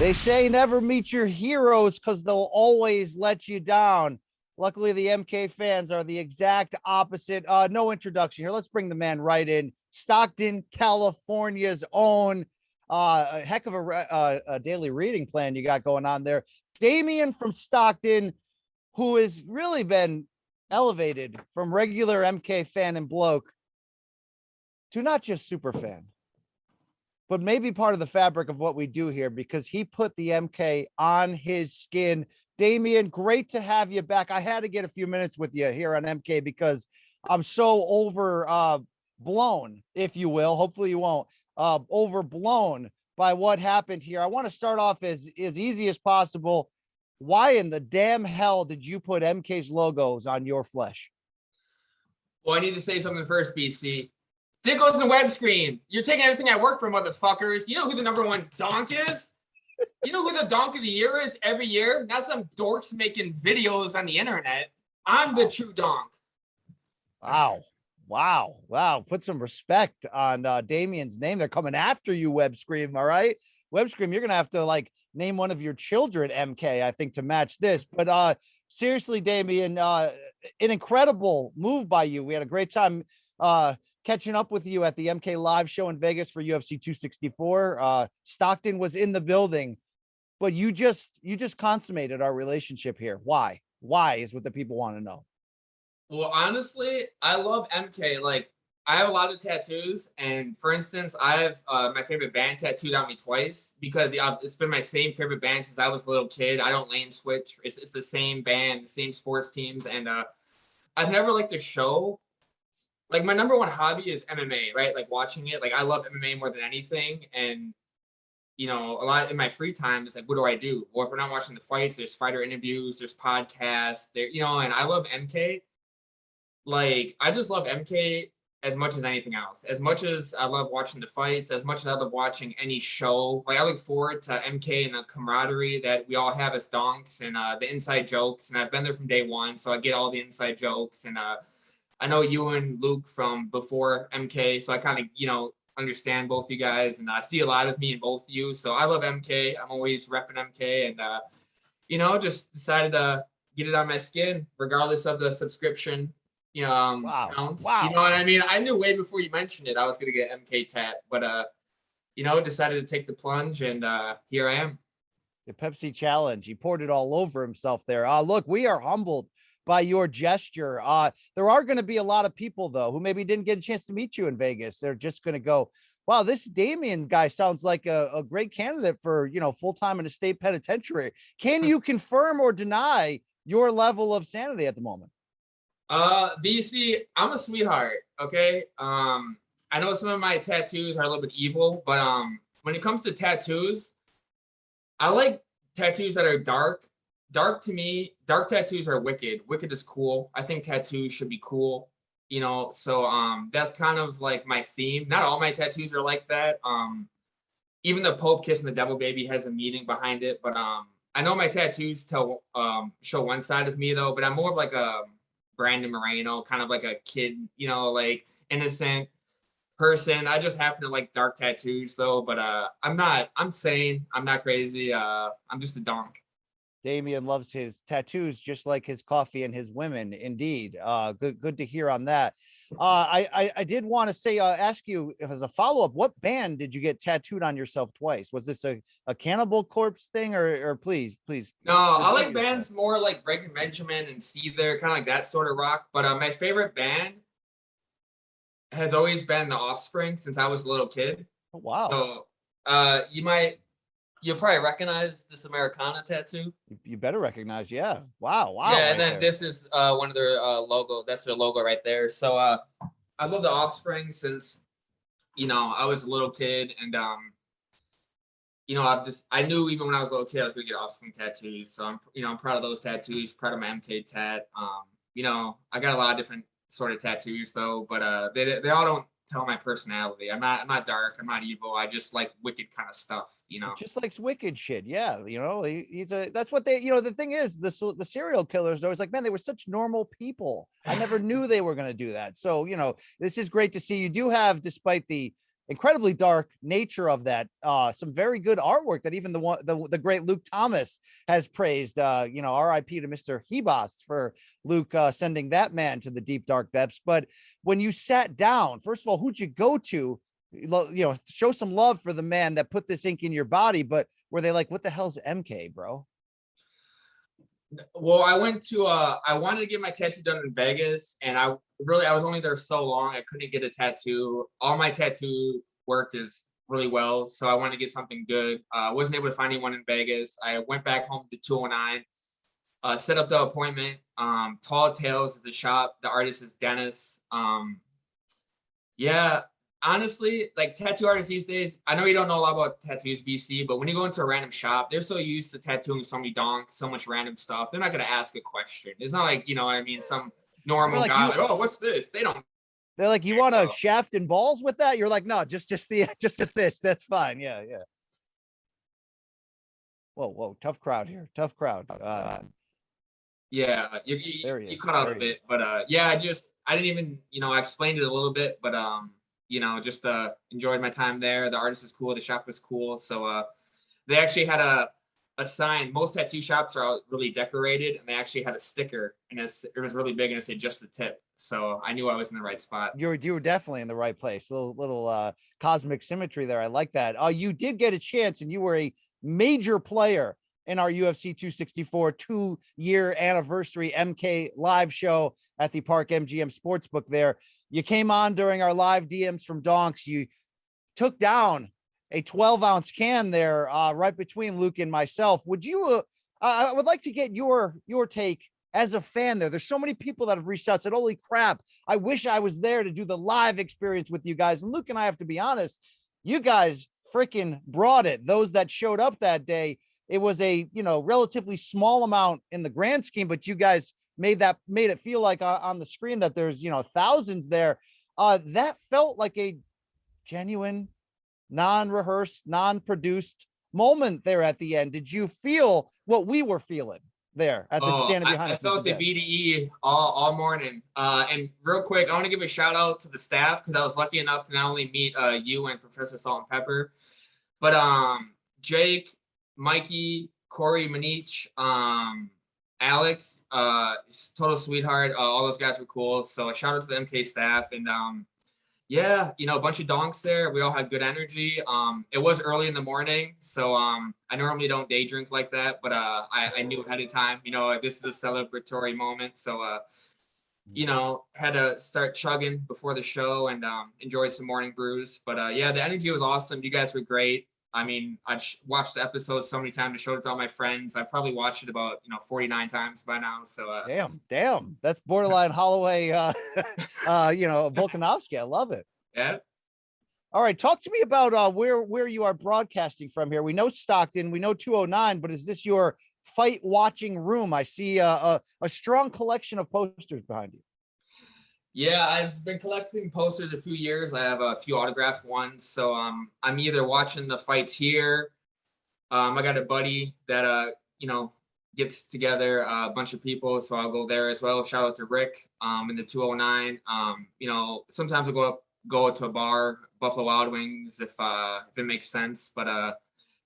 They say never meet your heroes because they'll always let you down. Luckily, the MK fans are the exact opposite. No introduction here. Let's bring the man right in. Stockton, California's own. A heck of a daily reading plan you got going on there. Damian from Stockton, who has really been elevated from regular MK fan and bloke to not just super fan, but maybe part of the fabric of what we do here because he put the MK on his skin. Damian, great to have you back. I had to get a few minutes with you here on MK because I'm so overblown, if you will. Hopefully you won't. Overblown by what happened here. I want to start off as easy as possible. Why in the damn hell did you put MK's logos on your flesh? Well, I need to say something first, BC. Dickles and web screen. You're taking everything I work for, motherfuckers. You know who the #1 donk is? You know who the donk of the year is every year? Not some dorks making videos on the internet. I'm the true donk. Wow. Put some respect on Damian's name. They're coming after you, Web Scream. All right. Web Scream, you're going to have to like name one of your children MK, I think, to match this. But seriously, Damian, an incredible move by you. We had a great time catching up with you at the MK live show in Vegas for UFC 264. Stockton was in the building, but you just consummated our relationship here. Why is what the people want to know. Well, honestly, I love MK. Like, I have a lot of tattoos, and for instance, I have my favorite band tattooed on me twice because it's been my same favorite band since I was a little kid. I don't lane switch. It's the same band, the same sports teams, and I've never liked a show. Like, my #1 hobby is MMA, right? Like, watching it. Like, I love MMA more than anything, and you know, a lot in my free time is like, what do I do? Well, if we're not watching the fights, there's fighter interviews, there's podcasts, there, you know, and I love MK. Like, I just love MK as much as anything else. As much as I love watching the fights, as much as I love watching any show, like I look forward to MK and the camaraderie that we all have as donks and the inside jokes. And I've been there from day one, so I get all the inside jokes. And I know you and Luke from before MK, so I kind of, you know, understand both you guys, and I see a lot of me in both of you. So I love MK. I'm always repping MK, and you know, just decided to get it on my skin, regardless of the subscription. You know, counts. Wow. You know what I mean? I knew way before you mentioned it I was gonna get MK tat, but you know, decided to take the plunge, and here I am. The Pepsi challenge. He poured it all over himself there. Look, we are humbled by your gesture. There are going to be a lot of people though who maybe didn't get a chance to meet you in Vegas. They're just going to go, wow, this Damian guy sounds like a great candidate for, you know, full-time in a state penitentiary. Can you confirm or deny your level of sanity at the moment? BC, I'm a sweetheart. Okay. I know some of my tattoos are a little bit evil, but when it comes to tattoos, I like tattoos that are dark. Dark to me, dark tattoos are wicked. Wicked is cool. I think tattoos should be cool, you know. So that's kind of like my theme. Not all my tattoos are like that. Even the Pope kissing the devil baby has a meaning behind it. But I know my tattoos show one side of me though. But I'm more of like a Brandon Moreno, kind of like a kid, you know, like innocent person. I just happen to like dark tattoos though. But I'm sane. I'm not crazy. I'm just a donk. Damian loves his tattoos just like his coffee and his women. Indeed. Good to hear on that. I did want to say, ask you as a follow-up, what band did you get tattooed on yourself twice? Was this a Cannibal Corpse thing or please? No, I like bands more like Breaking Benjamin and Seether, kind of like that sort of rock. But my favorite band has always been The Offspring since I was a little kid. Oh, wow. So you'll probably recognize this Americana tattoo. You better recognize, yeah. Wow. Yeah, right and then this is one of their logo. That's their logo right there. So I love The Offspring since, you know, I was a little kid, and you know, I knew even when I was a little kid I was gonna get Offspring tattoos. So I'm proud of those tattoos, proud of my MK tat. You know, I got a lot of different sort of tattoos though, but they all don't tell my personality. I'm not dark. I'm not evil. I just like wicked kind of stuff, you know. Just likes wicked shit. Yeah, you know, that's what they. You know, the thing is, the serial killers. I was like, man, they were such normal people. I never knew they were going to do that. So, you know, this is great to see. You do have, despite the incredibly dark nature of that. Some very good artwork that even the great Luke Thomas has praised. RIP to Mr. Hebos for Luke sending that man to the deep dark depths. But when you sat down, first of all, who'd you go to? Show some love for the man that put this ink in your body. But were they like, what the hell's MK, bro? Well, I wanted to get my tattoo done in Vegas, and I was only there so long, I couldn't get a tattoo. All my tattoo work is really well, so I wanted to get something good. I wasn't able to find anyone in Vegas. I went back home to 209, set up the appointment. Tall Tales is the shop. The artist is Dennis. Yeah, honestly, like tattoo artists these days, I know you don't know a lot about tattoos, BC, but when you go into a random shop, they're so used to tattooing so many donks, so much random stuff. They're not going to ask a question. It's not like, you know what I mean? Some normal guy, like, oh, what's this? They don't. They're like, you want a shaft and balls with that? You're like, no, just the fist. That's fine. Yeah. Whoa, tough crowd here. Tough crowd. Yeah, you cut out a bit, but yeah, I didn't even, I explained it a little bit, but just enjoyed my time there. The artist was cool, the shop was cool. So they actually had a sign. Most tattoo shops are really decorated, and they actually had a sticker, and it was really big, and it said just a tip. So I knew I was in the right spot. You were definitely in the right place. Little cosmic symmetry there. I like that. You did get a chance, and you were a major player in our UFC 264 2-year anniversary MK live show at the Park MGM Sportsbook there. You came on during our live DMs from Donks. You took down a 12-ounce can there right between Luke and myself. Would you, I would like to get your take as a fan there. There's so many people that have reached out, said, holy crap, I wish I was there to do the live experience with you guys. And Luke and I have to be honest, you guys freaking brought it. Those that showed up that day, it was a, relatively small amount in the grand scheme, but you guys made it feel like on the screen that there's, thousands there. That felt like a genuine, non-rehearsed, non-produced moment there at the end. Did you feel what we were feeling there at the standing behind us? I felt the VDE all morning. And real quick, I want to give a shout out to the staff, because I was lucky enough to not only meet you and Professor Salt and Pepper, but Jake, Mikey, Corey, Manich, Alex, total sweetheart. All those guys were cool. So a shout out to the MK staff. And yeah, a bunch of donks there. We all had good energy. It was early in the morning, so I normally don't day drink like that, but I knew ahead of time, this is a celebratory moment. So had to start chugging before the show, and enjoyed some morning brews. But yeah, the energy was awesome. You guys were great. I mean, I've watched the episode so many times. I showed it to all my friends. I've probably watched it about 49 times by now. So damn, that's borderline Holloway, Volkanovski. I love it. Yeah. All right, talk to me about where you are broadcasting from here. We know Stockton, we know 209, but is this your fight watching room? I see a strong collection of posters behind you. Yeah, I've been collecting posters a few years. I have a few autographed ones. So I'm either watching the fights here. I got a buddy that gets together a bunch of people, so I'll go there as well. Shout out to Rick in the 209. Sometimes I'll go to a bar, Buffalo Wild Wings, if it makes sense. But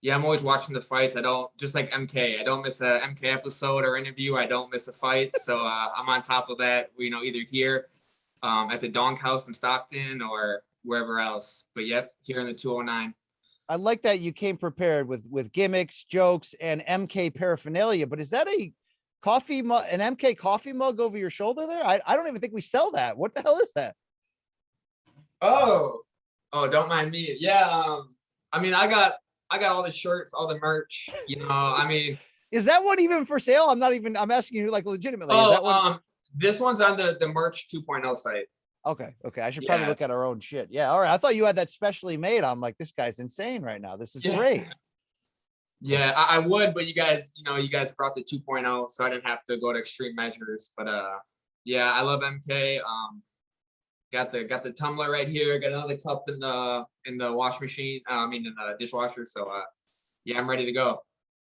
yeah, I'm always watching the fights. I don't, just like MK, I don't miss a MK episode or interview. I don't miss a fight. So I'm on top of that, either here at the Donk House in Stockton or wherever else. But yep, here in the 209. I like that you came prepared with gimmicks, jokes, and MK paraphernalia. But is that an MK coffee mug over your shoulder there? I don't even think we sell that. What the hell is that? Oh, don't mind me. Yeah. I mean, I got all the shirts, all the merch, I mean. Is that one even for sale? I'm asking you like legitimately. Oh, is that one? This one's on the merch 2.0 site. Okay. I should probably look at our own shit. Yeah. All right. I thought you had that specially made. I'm like, this guy's insane right now. This is great. Yeah, I would, but you guys brought the 2.0, so I didn't have to go to extreme measures. But yeah, I love MK. Got the tumbler right here. Got another cup in the wash machine. In the dishwasher. So yeah, I'm ready to go.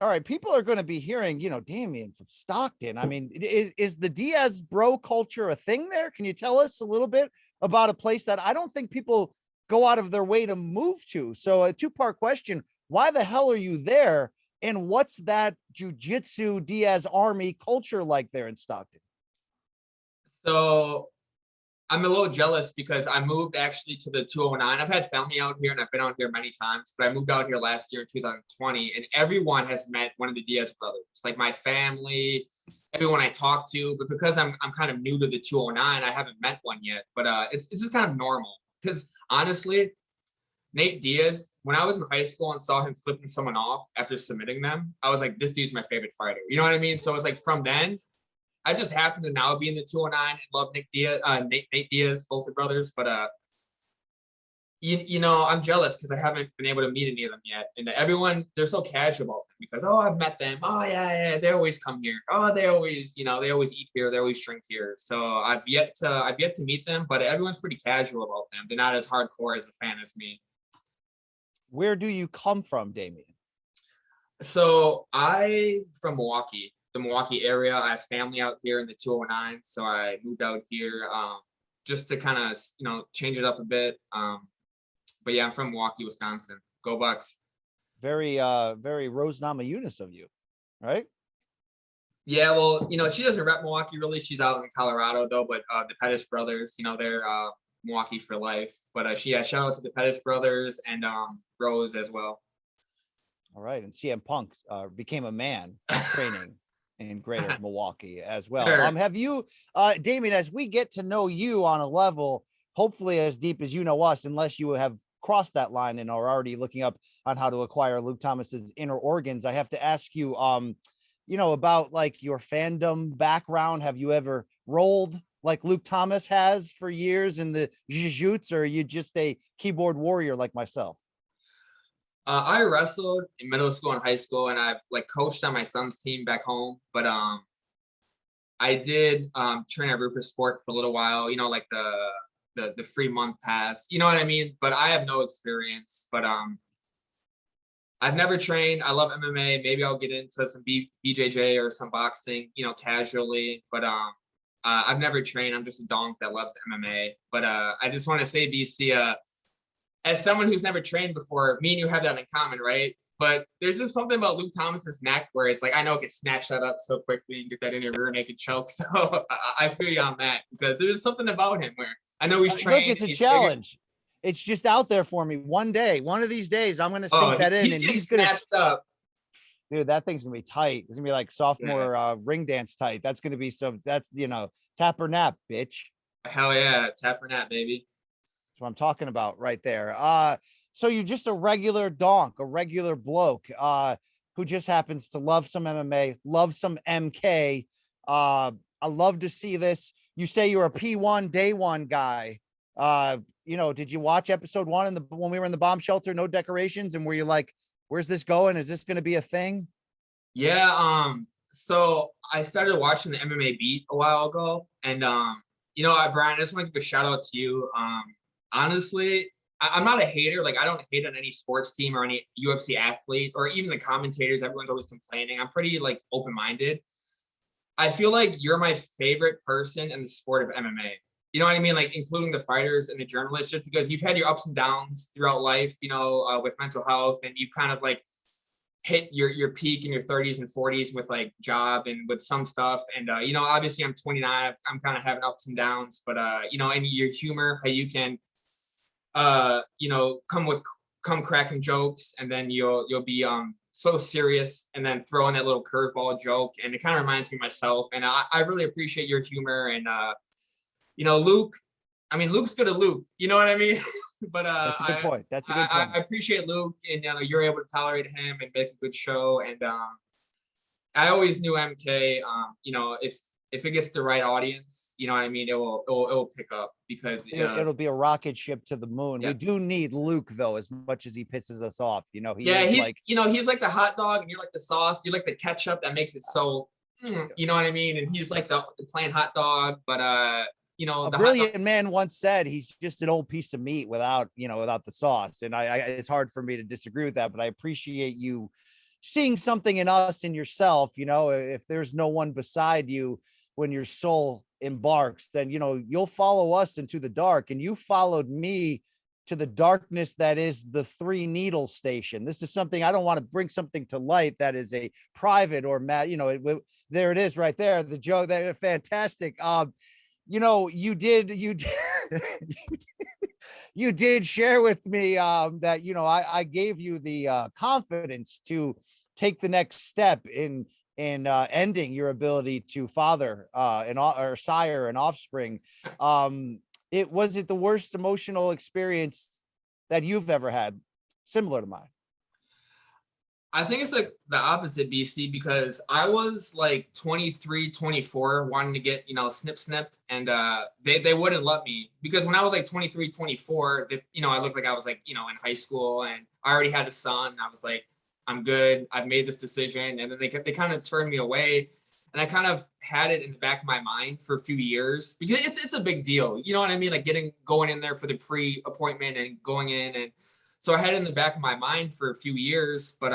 All right, people are going to be hearing, Damian from Stockton. I mean, is the Diaz bro culture a thing there? Can you tell us a little bit about a place that I don't think people go out of their way to move to. So a two-part question: why the hell are you there? And what's that jiu-jitsu Diaz Army culture like there in Stockton? So I'm a little jealous because I moved actually to the 209. I've had family out here and I've been out here many times, but I moved out here last year in 2020, and everyone has met one of the Diaz brothers, like my family, everyone I talk to. But because I'm kind of new to the 209, I haven't met one yet. But it's just kind of normal because honestly, Nate Diaz, when I was in high school and saw him flipping someone off after submitting them, I was like, this dude's my favorite fighter. You know what I mean? So it's like from then, I just happen to now be in the 209 and love Nate Diaz, both the brothers. But you know, I'm jealous because I haven't been able to meet any of them yet. And everyone, they're so casual about them because, oh, I've met them. Oh yeah, they always come here. Oh, they always eat here. They always drink here. So I've yet to meet them, but everyone's pretty casual about them. They're not as hardcore as a fan as me. Where do you come from, Damian? So I from Milwaukee, the Milwaukee area. I have family out here in the 209, so I moved out here just to kind of change it up a bit. But yeah, I'm from Milwaukee, Wisconsin. Go Bucks! Very very Rose Namajunas of you, right? Yeah, well, she doesn't rep Milwaukee really. She's out in Colorado though. But the Pettis brothers, they're Milwaukee for life. But shout out to the Pettis brothers and Rose as well. All right, and CM Punk became a man training in greater Milwaukee as well. Sure. Have you, Damian, as we get to know you on a level, hopefully as deep as you know us, unless you have crossed that line and are already looking up on how to acquire Luke Thomas's inner organs, I have to ask you, about like your fandom background. Have you ever rolled like Luke Thomas has for years in the jiu-jitsu, or are you just a keyboard warrior like myself? I wrestled in middle school and high school, and I've like coached on my son's team back home. But I did train at Rufus Sport for a little while. Like the free month pass. You know what I mean? But I have no experience. But I've never trained. I love MMA. Maybe I'll get into some BJJ or some boxing. Casually. But I've never trained. I'm just a donk that loves MMA. But I just want to say, BC, as someone who's never trained before, me and you have that in common, right? But there's just something about Luke Thomas's neck where it's like, I know it can snatch that up so quickly and get that in your rear naked choke. So I feel you on that because there's something about him where I know he's trained. Look, it's a challenge. It's just out there for me. One of these days, I'm going to sink that in, and he's going to up. Dude, that thing's gonna be tight. It's gonna be like sophomore ring dance tight. That's gonna be that's tap or nap, bitch. Hell yeah, tap or nap, baby. That's what I'm talking about right there. So you're just a regular donk, a regular bloke, who just happens to love some MMA, love some MK. I love to see this. You say you're a P1 day one guy. Did you watch episode 1 when we were in the bomb shelter, no decorations, and were you like, where's this going? Is this going to be a thing? Yeah. So I started watching the MMA Beat a while ago, and Brian, I just want to give a shout out to you. Honestly, I'm not a hater. Like, I don't hate on any sports team or any UFC athlete or even the commentators. Everyone's always complaining. I'm pretty like open-minded. I feel like you're my favorite person in the sport of MMA. You know what I mean? Like, including the fighters and the journalists, just because you've had your ups and downs throughout life, with mental health, and you kind of like hit your peak in your 30s and 40s with like job and with some stuff. And, obviously I'm 29, I'm kind of having ups and downs, but, and your humor, how you can, come cracking jokes, and then you'll be, so serious and then throw in that little curveball joke. And it kind of reminds me of myself. And I really appreciate your humor. And, Luke's good at Luke, you know what I mean? But that's a good point. That's a good point. I appreciate Luke, and you're able to tolerate him and make a good show. And I always knew MK. If it gets the right audience, you know what I mean, it will pick up because it'll be a rocket ship to the moon. Yeah. We do need Luke though, as much as he pisses us off. He's like the hot dog, and you're like the sauce. You're like the ketchup that makes it so. You know what I mean? And he's like the plain hot dog, but a brilliant man once said he's just an old piece of meat without the sauce. And I it's hard for me to disagree with that, but I appreciate you seeing something in us, in yourself. If there's no one beside you when your soul embarks, then you'll follow us into the dark. And you followed me to the darkness that is the Three Needles station. This is something I don't want to bring something to light that is a private or there it is right there. The joke, that fantastic. You did you did share with me that I gave you the confidence to take the next step in ending your ability to father or sire an offspring. It the worst emotional experience that you've ever had, similar to mine? I think it's like the opposite, BC, because I was like 23, 24, wanting to get, snipped, and they wouldn't let me, because when I was like 23, 24, I looked like I was like, in high school, and I already had a son. I was like, I'm good. I've made this decision. And then they kind of turned me away. And I kind of had it in the back of my mind for a few years, because it's a big deal. You know what I mean? Like going in there for the pre-appointment and going in. And so I had it in the back of my mind for a few years. But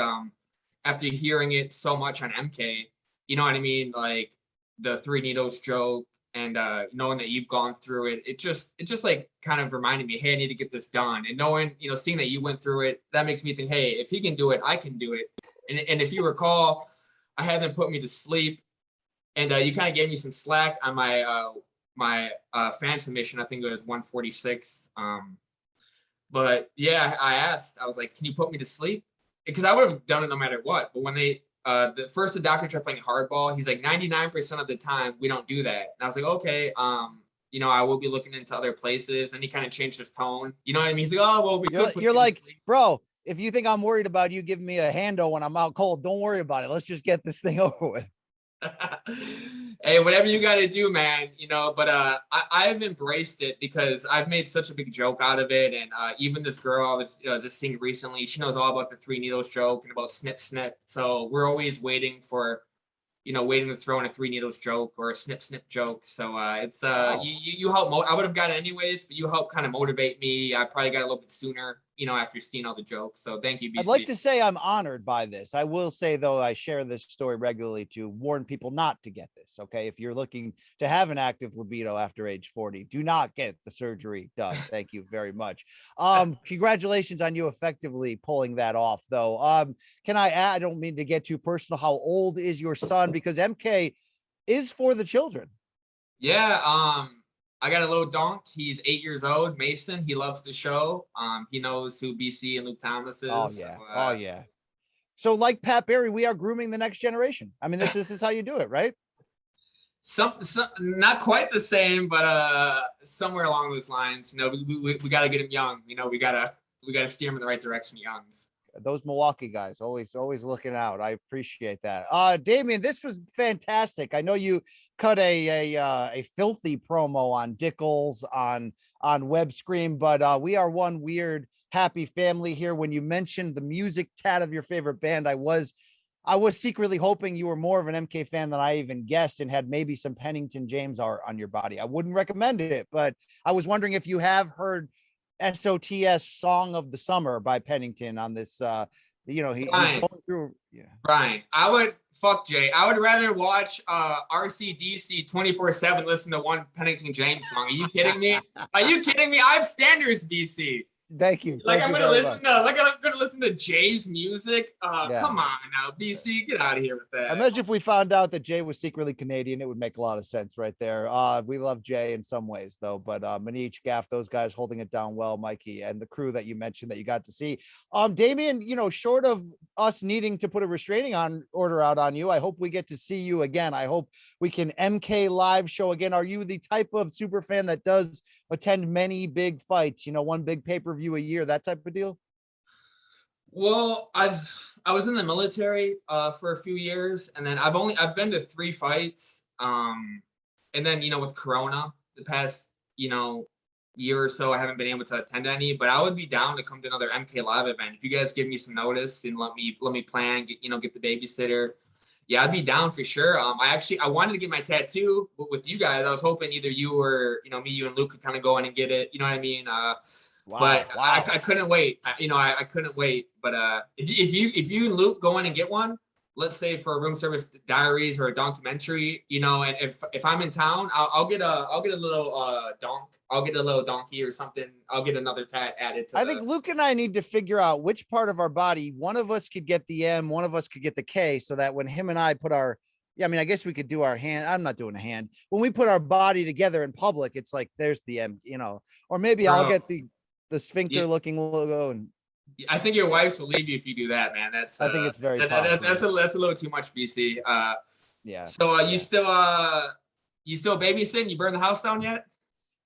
after hearing it so much on MK, you know what I mean? Like the Three Needles joke, and knowing that you've gone through it, it just like kind of reminded me, hey, I need to get this done. And knowing, seeing that you went through it, that makes me think, hey, if he can do it, I can do it. And if you recall, I had them put me to sleep, and you kind of gave me some slack on my fan submission. I think it was 146. But yeah, I was like, can you put me to sleep? Because I would have done it no matter what. But when the doctor tried playing hardball, he's like, 99% of the time we don't do that. And I was like, okay, I will be looking into other places. Then he kind of changed his tone. You know what I mean? He's like, oh, well, we could put you're like, bro, if you think I'm worried about you giving me a hando when I'm out cold, don't worry about it. Let's just get this thing over with. Hey, whatever you got to do, man, but I've embraced it, because I've made such a big joke out of it. And even this girl I was just seeing recently, she knows all about the Three Needles joke and about snip. So we're always waiting to throw in a Three Needles joke or a snip joke. So it's Wow. you help. I would have got it anyways, but you help kind of motivate me. I probably got a little bit sooner, after seeing all the jokes. So thank you, BC. I'd like to say I'm honored by this. I will say, though, I share this story regularly to warn people not to get this. Okay, if you're looking to have an active libido after age 40, do not get the surgery done. Thank you very much. Congratulations on you effectively pulling that off, though. Can I add? I don't mean to get too personal. How old is your son? Because MK is for the children. Yeah. I got a little Donk. He's 8 years old. Mason. He loves the show. He knows who BC and Luke Thomas is. Oh yeah. Oh yeah. So like Pat Barry, we are grooming the next generation. I mean, this is how you do it, right? Some not quite the same, but somewhere along those lines. We got to get him young. We got to steer him in the right direction young. Those Milwaukee guys always looking out. I appreciate that. Damian, this was fantastic. I know you cut a filthy promo on Dickles on web screen, but we are one weird happy family here. When you mentioned the music tat of your favorite band, I was secretly hoping you were more of an MK fan than I even guessed, and had maybe some Pennington James art on your body. I wouldn't recommend it, but I was wondering if you have heard SOTS Song of the Summer by Pennington on this. He's going through. Yeah, Brian, fuck Jay. I would rather watch RCDC 24/7 listen to one Pennington James song. Are you kidding me? Are you kidding me? I have standards, BC. Thank you. Like, I'm gonna listen to Jay's music. Come on now, BC, get out of here with that. Imagine if we found out that Jay was secretly Canadian. It would make a lot of sense right there. We love Jay in some ways, though, but Manish, Gaff, those guys holding it down well, Mikey, and the crew that you mentioned that you got to see. Damian, short of us needing to put a restraining order out on you, I hope we get to see you again. I hope we can MK live show again. Are you the type of super fan that does attend many big fights, one big pay-per-view a year, that type of deal? Well, I was in the military for a few years, and then I've been to 3 fights. And then with Corona the past year or so, I haven't been able to attend any, but I would be down to come to another MK live event if you guys give me some notice and let me plan, get the babysitter. Yeah, I'd be down for sure. I wanted to get my tattoo, but with you guys, I was hoping either you or me, you and Luke could kind of go in and get it. You know what I mean? Wow. I couldn't wait. I couldn't wait. But if you and Luke go in and get one, let's say for a room service diaries or a documentary, you know, and if I'm in town, I'll get a little donk. I'll get a little donkey or something. I'll get another tat added to I think Luke and I need to figure out which part of our body, one of us could get the M, one of us could get the K, so that when him and I put our, yeah, I mean, I guess we could do our hand. I'm not doing a hand. When we put our body together in public, it's like, there's the M, you know, or maybe I'll Bro, get the sphincter looking logo. And I think your wife will leave you if you do that, man. That's I think it's very possible. that's a little too much, BC. Yeah. So you still babysitting? You burn the house down yet?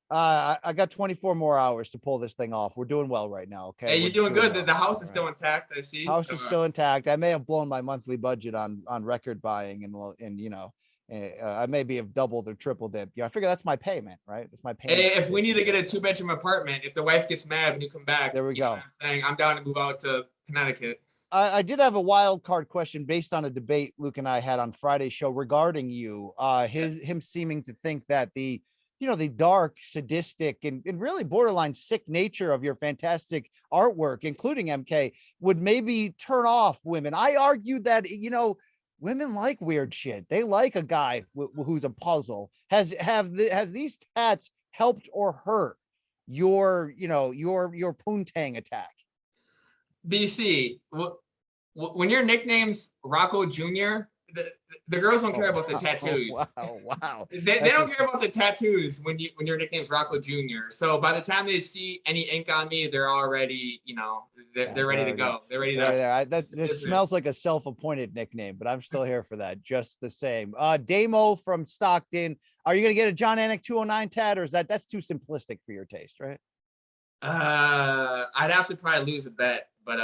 I got 24 more hours to pull this thing off. We're doing well right now. Okay. Hey, you're doing good. Well. The house is still intact. I see. House is still intact. I may have blown my monthly budget on record buying, and you know, I maybe have doubled or tripled it. I figure that's my payment, right? It's my payment. Hey, if we need to get a 2-bedroom apartment, if the wife gets mad when you come back, there we go. I'm down to move out to Connecticut. I did have a wild card question based on a debate Luke and I had on Friday's show regarding you. Him seeming to think that the dark, sadistic, and really borderline sick nature of your fantastic artwork, including MK, would maybe turn off women. I argued that, women like weird shit. They like a guy who's a puzzle. Has these tats helped or hurt your poontang attack? BC, when your nickname's Rocco Jr., the girls don't care about the tattoos. Wow. They don't care about the tattoos when your nickname's Rocco Jr. So by the time they see any ink on me, they're already, they're ready to go. They're ready to. That smells like a self-appointed nickname, but I'm still here for that just the same. Damo from Stockton, are you gonna get a John Anik 209 tat, or is that's too simplistic for your taste, right? I'd have to probably lose a bet, but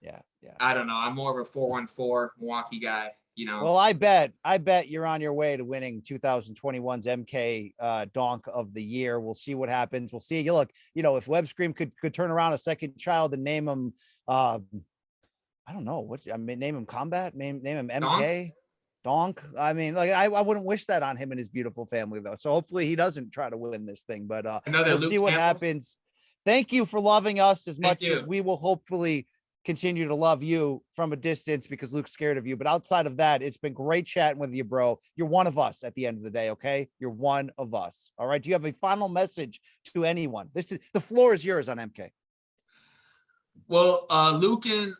yeah. I don't know. I'm more of a 414 Milwaukee guy. Well, I bet you're on your way to winning 2021's MK Donk of the Year. We'll see what happens. We'll see. Look, if Web Scream could turn around a second child and name him, I don't know name him Combat, name him MK Donk. I mean, like I wouldn't wish that on him and his beautiful family though. So hopefully he doesn't try to win this thing. But we'll see what happens. Thank you for loving us as much as we will hopefully continue to love you from a distance, because Luke's scared of you. But outside of that, it's been great chatting with you, bro. You're one of us at the end of the day. Okay. You're one of us. All right. Do you have a final message to anyone? The floor is yours on MK. Well, Luke and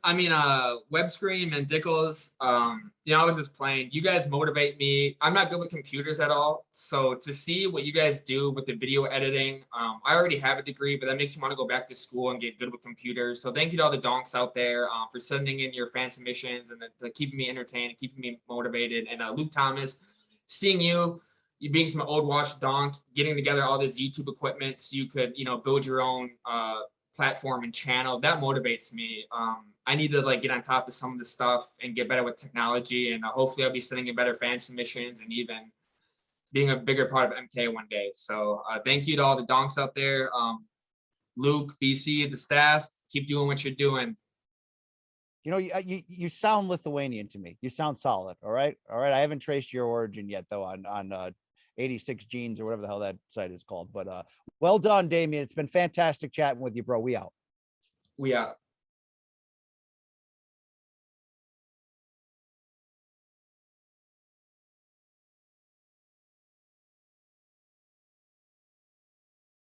Web Scream and Dickles, I was just playing. You guys motivate me. I'm not good with computers at all. So to see what you guys do with the video editing, I already have a degree, but that makes me want to go back to school and get good with computers. So thank you to all the donks out there for sending in your fan submissions and keeping me entertained and keeping me motivated. And Luke Thomas, seeing you being some old wash donk, getting together all this YouTube equipment so you could, build your own platform and channel, that motivates me. I need to get on top of some of the stuff and get better with technology, and hopefully I'll be sending in better fan submissions and even being a bigger part of MK one day. So thank you to all the donks out there. Luke, BC, the staff, keep doing what you're doing. You sound Lithuanian to me. You sound solid. All right. I haven't traced your origin yet though on 86 Genes or whatever the hell that site is called. But well done, Damian. It's been fantastic chatting with you, bro. We out.